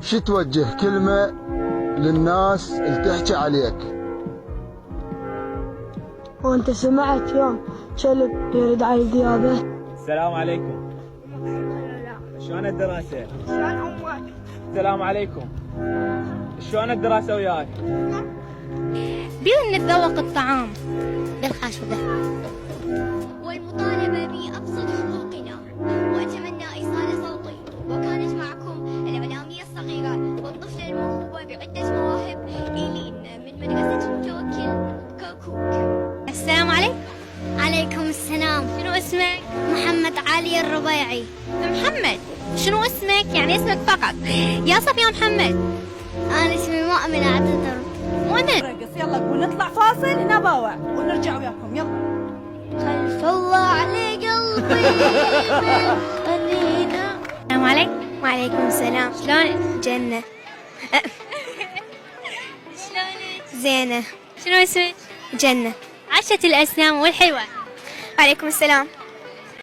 شو توجه كلمة للناس اللي تحكي عليك؟ وانت سمعت يوم كلب يرد على الديابة؟ السلام عليكم. شلون الدراسة؟ شلون أمك؟ السلام عليكم. شلون الدراسة وياك؟ بينا نتذوق الطعام بالخشبة والمطالبة بأبسط حقوقنا، وأتمنى إيصال صوتي. وكانت معكم الإعلامية الصغيرة والطفلة الموهوبة بعدة مواهب إيلين من مدرسة توكل كوكوك. السلام عليكم. عليكم السلام. شنو اسمك؟ محمد علي الربيعي. محمد شنو اسمك؟ يعني اسمك فقط. يا صف يا محمد. أنا اسمي مؤمن أعتذر. مؤمن. يلا قول نطلع فاصل هنا باوع ونرجع وياكم. يلا. خلف الله على قلبي خلينا. السلام عليكم. وعليكم السلام. شلونك؟ جنة. شلونك؟ زينة. شنو اسمك؟ جنة. عشت الأسنان والحلوة. وعليكم السلام.